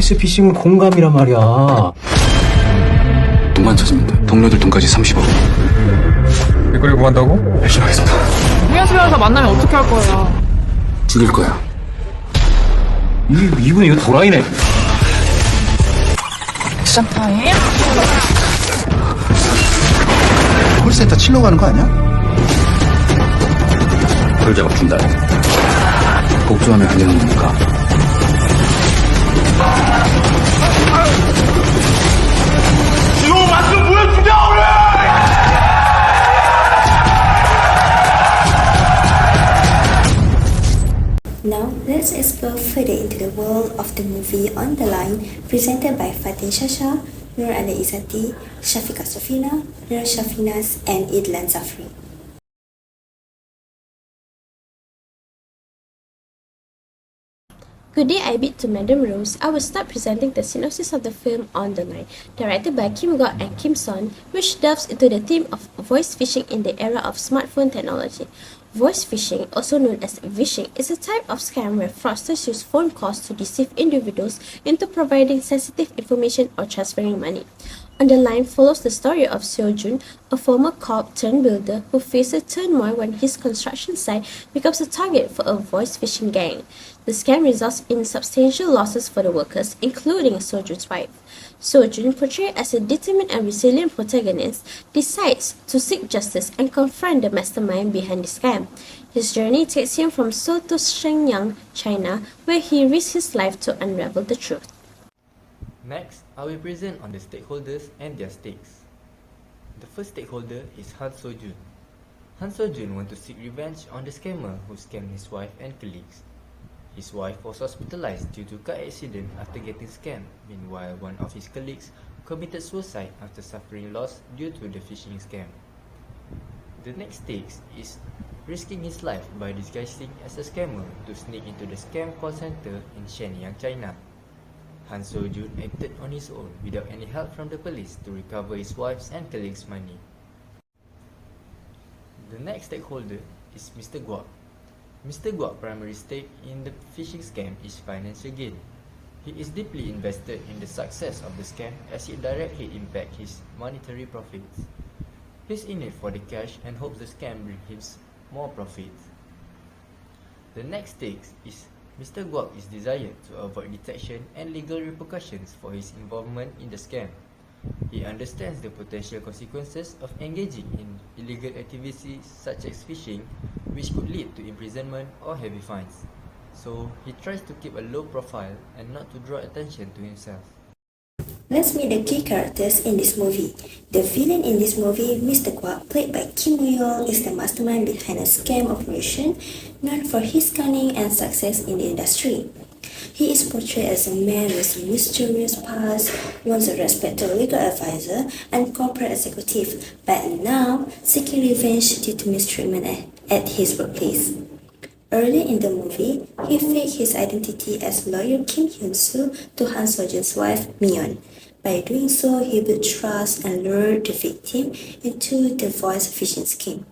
보이스피싱은 공감이란 말이야. 돈만 찾으면 돼. 동료들 돈까지 30억. 일거리 구한다고? 배신하겠습니다. 공연수련에서 만나면 어떻게 할 거야? 죽일 거야. 이분 이거 도라이네. 시장타임? 콜센터 치러 가는 거 아니야? 돌 작업 준다. 복주하면 안 되는 겁니까? 지금 맛좀 보여주자 우리! Now, let's explore further into the world of the movie On the Line, presented by Fatin Shasha, Nur Ali Izzati, Shafika Sofina, Nur Shafinas, and Idlan Zafri. Good day, I bid to Madam Rose. I will start presenting the synopsis of the film On the Line, directed by Kim Gok and Kim Son, which delves into the theme of voice phishing in the era of smartphone technology. Voice phishing, also known as vishing, is a type of scam where fraudsters use phone calls to deceive individuals into providing sensitive information or transferring money. On the Line follows the story of Seo Jun, a former cop turned builder who faces turmoil when his construction site becomes a target for a voice phishing gang. The scam results in substantial losses for the workers, including Seo Jun's wife. Seo Jun, portrayed as a determined and resilient protagonist, decides to seek justice and confront the mastermind behind the scam. His journey takes him from Seoul to Shenyang, China, where he risks his life to unravel the truth. Next, I will present on the stakeholders and their stakes. The first stakeholder is Han Seo-jun. Han Seo-jun wants to seek revenge on the scammer who scammed his wife and colleagues. His wife was hospitalized due to car accident after getting scammed. Meanwhile, one of his colleagues committed suicide after suffering loss due to the phishing scam. The next stakes is risking his life by disguising as a scammer to sneak into the scam call center in Shenyang, China. Han Seo-jun acted on his own without any help from the police to recover his wife's and colleagues' money. The next stakeholder is Mr. Guak. Mr. Guak's primary stake in the phishing scam is financial gain. He is deeply invested in the success of the scam as it directly impacts his monetary profits. He's in it for the cash and hopes the scam brings him more profits. The next stake is Mr. Guak is desired to avoid detection and legal repercussions for his involvement in the scam. He understands the potential consequences of engaging in illegal activities such as phishing, which could lead to imprisonment or heavy fines. So, he tries to keep a low profile and not to draw attention to himself. Let's meet the key characters in this movie. The villain in this movie, Mr. Guak, played by Kim Woo-yeol, is the mastermind behind a scam operation known for his cunning and success in the industry. He is portrayed as a man with a mysterious past, once a respected legal advisor and corporate executive, but now seeking revenge due to mistreatment at his workplace. Early in the movie, he faked his identity as lawyer Kim Hyun-soo to Han Seo-jun's wife, Myeon. By doing so, he built trust and lured the victim into the voice phishing scheme.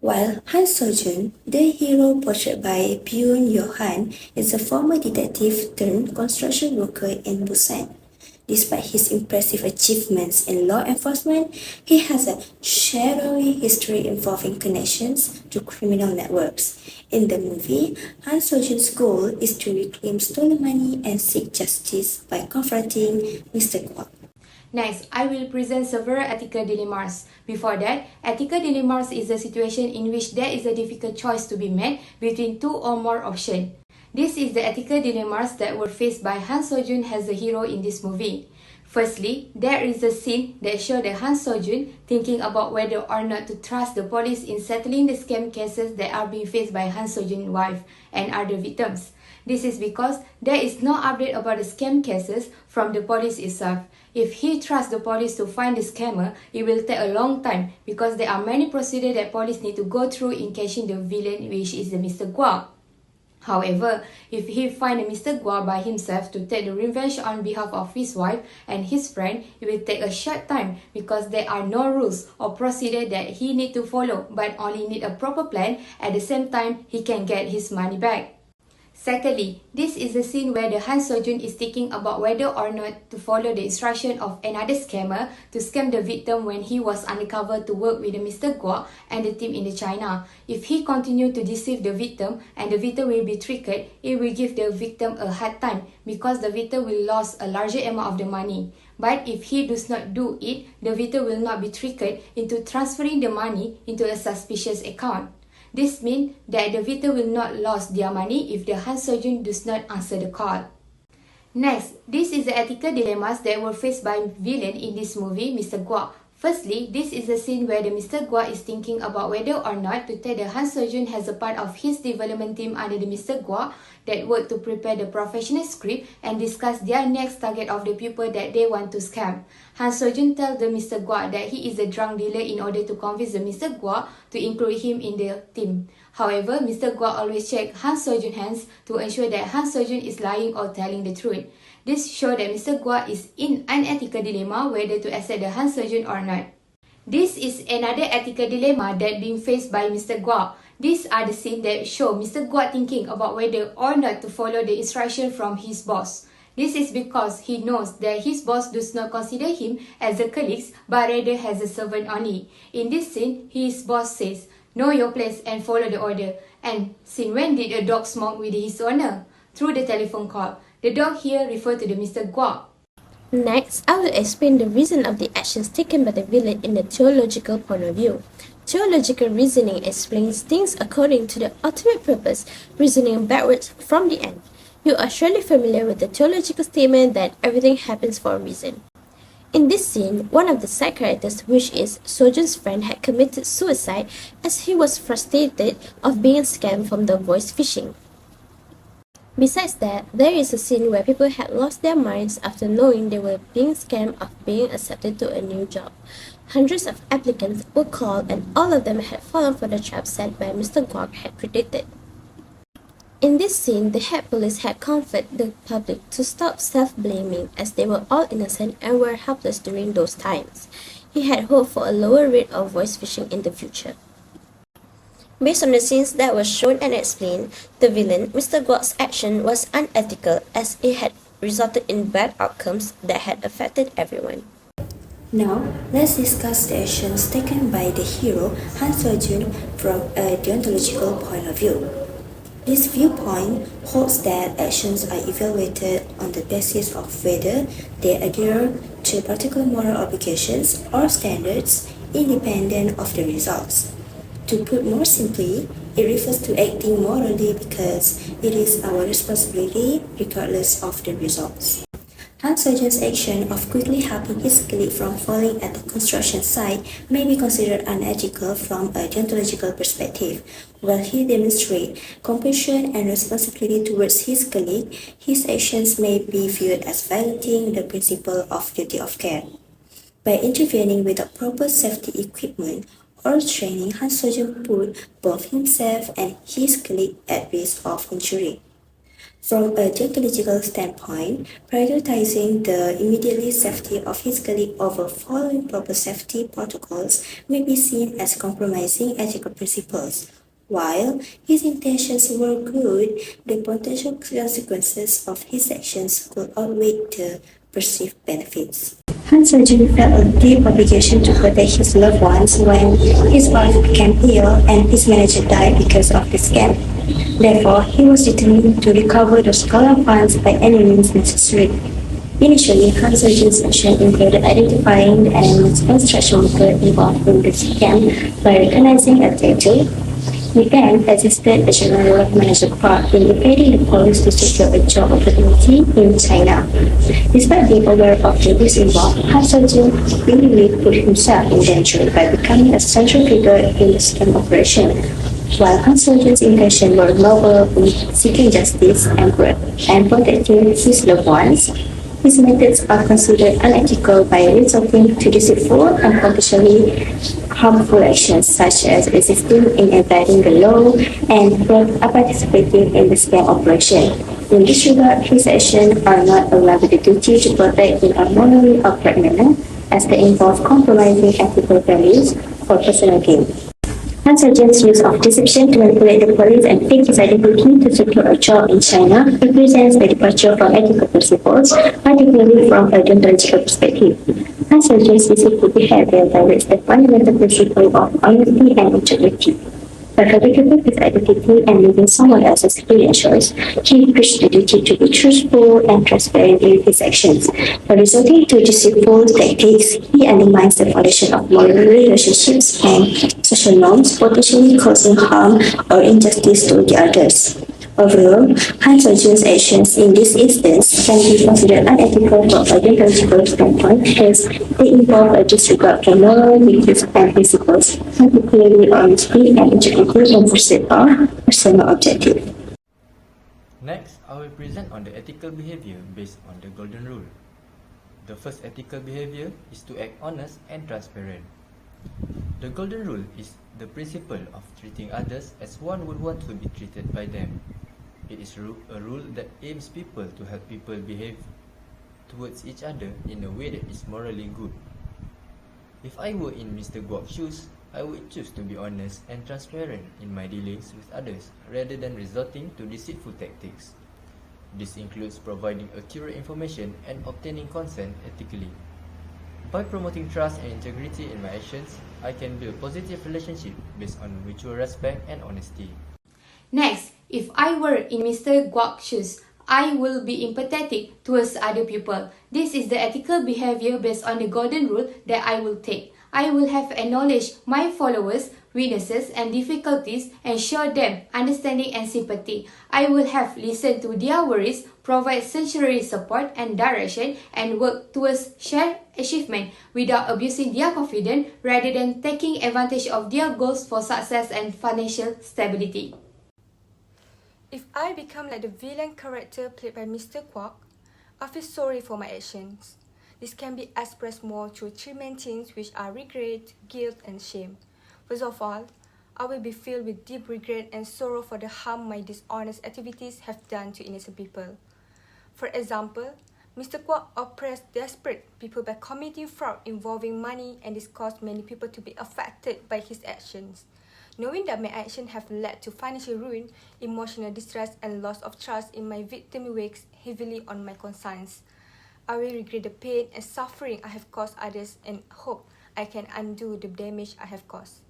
While Han Seo-jun, the hero portrayed by Byun Yo-han, is a former detective turned construction worker in Busan. Despite his impressive achievements in law enforcement, he has a shadowy history involving connections to criminal networks. In the movie, Han Seo-jun's goal is to reclaim stolen money and seek justice by confronting Mr. Kwak. Next, I will present several ethical dilemmas. Before that, ethical dilemmas is a situation in which there is a difficult choice to be made between two or more options. This is the ethical dilemmas that were faced by Han Seo-jun as the hero in this movie. Firstly, there is a scene that shows the Han Seo-jun thinking about whether or not to trust the police in settling the scam cases that are being faced by Han Seo-jun's wife and other victims. This is because there is no update about the scam cases from the police itself. If he trusts the police to find the scammer, it will take a long time because there are many procedures that police need to go through in catching the villain, which is the Mr. Guak. However, if he finds Mr. Guak by himself to take the revenge on behalf of his wife and his friend, it will take a short time because there are no rules or procedure that he need to follow, but only need a proper plan. At the same time, he can get his money back. Secondly, this is the scene where the Han Sojun is thinking about whether or not to follow the instruction of another scammer to scam the victim when he was undercover to work with Mr. Guo and the team in China. If he continued to deceive the victim and the victim will be tricked, it will give the victim a hard time because the victim will lose a larger amount of the money. But if he does not do it, the victim will not be tricked into transferring the money into a suspicious account. This means that the victim will not lose their money if the Han Sojun does not answer the call. Next, this is the ethical dilemmas that were faced by villain in this movie, Mr. Guo. Firstly, this is the scene where the Mr. Guo is thinking about whether or not to tell the Han Sojun as a part of his development team under the Mr. Guo that work to prepare the professional script and discuss their next target of the people that they want to scam. Han Sojun tells the Mr. Guo that he is a drug dealer in order to convince the Mr. Guo to include him in the team. However, Mr. Guo always checks Han Sojun's hands to ensure that Han Sojun is lying or telling the truth. This shows that Mr. Guo is in an ethical dilemma whether to accept the Han Sojun or not. This is another ethical dilemma that being faced by Mr. Guo. These are the scenes that show Mr. Guo thinking about whether or not to follow the instruction from his boss. This is because he knows that his boss does not consider him as a colleague but rather as a servant only. In this scene, his boss says, "Know your place and follow the order." And since when did a dog smoke with his owner? Through the telephone call. The dog here refers to the Mr. Guo. Next, I will explain the reason of the actions taken by the villain in the theological point of view. Theological reasoning explains things according to the ultimate purpose, reasoning backwards from the end. You are surely familiar with the theological statement that everything happens for a reason. In this scene, one of the side characters, which is Sojun's friend, had committed suicide as he was frustrated of being scammed from the voice phishing. Besides that, there is a scene where people had lost their minds after knowing they were being scammed of being accepted to a new job. Hundreds of applicants were called and all of them had fallen for the trap set by Mr. Guo had predicted. In this scene, the head police had comforted the public to stop self-blaming as they were all innocent and were helpless during those times. He had hoped for a lower rate of voice phishing in the future. Based on the scenes that were shown and explained, the villain, Mr. Guo's action was unethical as it had resulted in bad outcomes that had affected everyone. Now, let's discuss the actions taken by the hero Han Sojun from a deontological point of view. This viewpoint holds that actions are evaluated on the basis of whether they adhere to particular moral obligations or standards independent of the results. To put more simply, it refers to acting morally because it is our responsibility regardless of the results. Han Sojun's action of quickly helping his colleague from falling at the construction site may be considered unethical from a deontological perspective. While he demonstrates compassion and responsibility towards his colleague, his actions may be viewed as violating the principle of duty of care. By intervening without proper safety equipment or training, Han Sojun put both himself and his colleague at risk of injury. From a deontological standpoint, prioritizing the immediate safety of his colleague over following proper safety protocols may be seen as compromising ethical principles. While his intentions were good, the potential consequences of his actions could outweigh the perceived benefits. Han Sojun felt a deep obligation to protect his loved ones when his wife became ill and his manager died because of the scam. Therefore, he was determined to recover those stolen funds by any means necessary. Initially, Han Sojun's action included identifying the animal's construction worker involved in the scam by recognizing a tattoo. He then assisted the general manager part in evading the police to secure a job opportunity in China. Despite being aware of the risk involved, Han Sojun willingly put himself in danger by becoming a central figure in the scam operation. While Han Sojun's intentions were noble in seeking justice and protecting his loved ones, his methods are considered unethical by resorting to deceitful and potentially harmful actions such as resisting in abiding the law and participating in the scam operation. In this regard, his actions are not aligned with the duty to protect in a morally upright manner, as they involve compromising ethical values for personal gain. Han Seo-jun's use of deception to manipulate the police and fake his identity to secure a job in China represents a departure from ethical principles, particularly from a deontological perspective. Han Seo-jun's deceitful behavior violates the fundamental principle of honesty and integrity. By fabricating his identity and using someone else's credentials, he breached the duty to be truthful and transparent in his actions. By resorting to deceitful tactics, he undermines the foundation of moral relationships and social norms, potentially causing harm or injustice to the others. Overall, Han Seo-jun's actions in this instance can be considered unethical from a deontological standpoint as they involve a disregard for moral virtues and principles, particularly honesty and integrity in pursuit of personal objectives. Next, I will present on the ethical behavior based on the Golden Rule. The first ethical behavior is to act honest and transparent. The Golden Rule is the principle of treating others as one would want to be treated by them. It is a rule that aims people to help people behave towards each other in a way that is morally good. If I were in Mr. Guok's shoes, I would choose to be honest and transparent in my dealings with others rather than resorting to deceitful tactics. This includes providing accurate information and obtaining consent ethically. By promoting trust and integrity in my actions, I can build positive relationships based on mutual respect and honesty. Next, if I were in Mr. Guok's shoes, I will be empathetic towards other people. This is the ethical behavior based on the Golden Rule that I will take. I will have acknowledged my followers, weaknesses and difficulties and show them understanding and sympathy. I will have listened to their worries, provide sincere support and direction, and work towards shared achievement without abusing their confidence rather than taking advantage of their goals for success and financial stability. If I become like the villain character played by Mr. Guok, I feel sorry for my actions. This can be expressed more through three main things, which are regret, guilt, and shame. First of all, I will be filled with deep regret and sorrow for the harm my dishonest activities have done to innocent people. For example, Mr. Guok oppressed desperate people by committing fraud involving money, and this caused many people to be affected by his actions. Knowing that my actions have led to financial ruin, emotional distress, and loss of trust in my victim weighs heavily on my conscience. I will regret the pain and suffering I have caused others and hope I can undo the damage I have caused.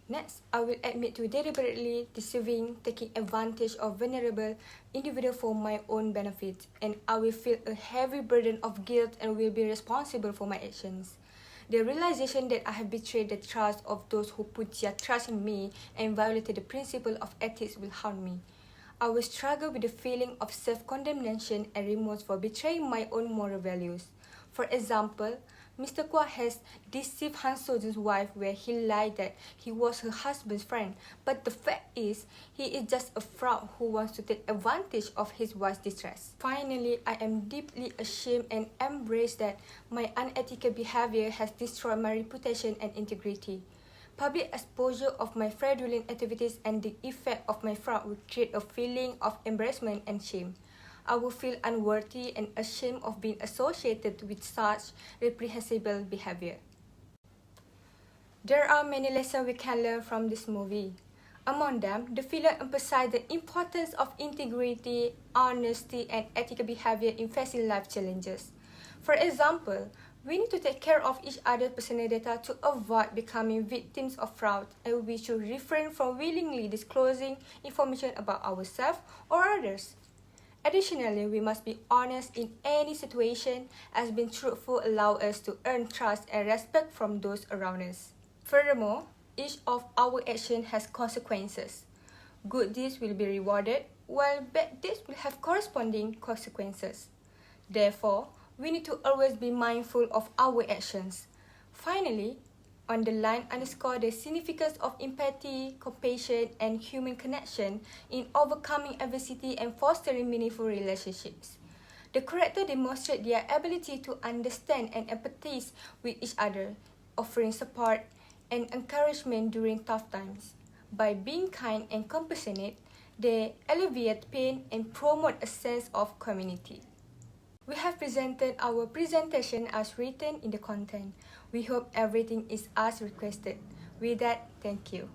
Next, I will admit to deliberately deceiving, taking advantage of vulnerable individuals for my own benefit, and I will feel a heavy burden of guilt and will be responsible for my actions. The realization that I have betrayed the trust of those who put their trust in me and violated the principle of ethics will haunt me. I will struggle with the feeling of self-condemnation and remorse for betraying my own moral values. For example, Mr. Guok has deceived Han Seo-jun's wife where he lied that he was her husband's friend, but the fact is, he is just a fraud who wants to take advantage of his wife's distress. Finally, I am deeply ashamed and embrace that my unethical behavior has destroyed my reputation and integrity. Public exposure of my fraudulent activities and the effect of my fraud will create a feeling of embarrassment and shame. I will feel unworthy and ashamed of being associated with such reprehensible behavior. There are many lessons we can learn from this movie. Among them, the film emphasizes the importance of integrity, honesty, and ethical behavior in facing life challenges. For example, we need to take care of each other's personal data to avoid becoming victims of fraud, and we should refrain from willingly disclosing information about ourselves or others. Additionally, we must be honest in any situation, as being truthful allows us to earn trust and respect from those around us. Furthermore, each of our actions has consequences. Good deeds will be rewarded, while bad deeds will have corresponding consequences. Therefore, we need to always be mindful of our actions. Finally, underscore the significance of empathy, compassion, and human connection in overcoming adversity and fostering meaningful relationships. The character demonstrates their ability to understand and empathize with each other, offering support and encouragement during tough times. By being kind and compassionate, they alleviate pain and promote a sense of community. We have presented our presentation as written in the content. We hope everything is as requested. With that, thank you.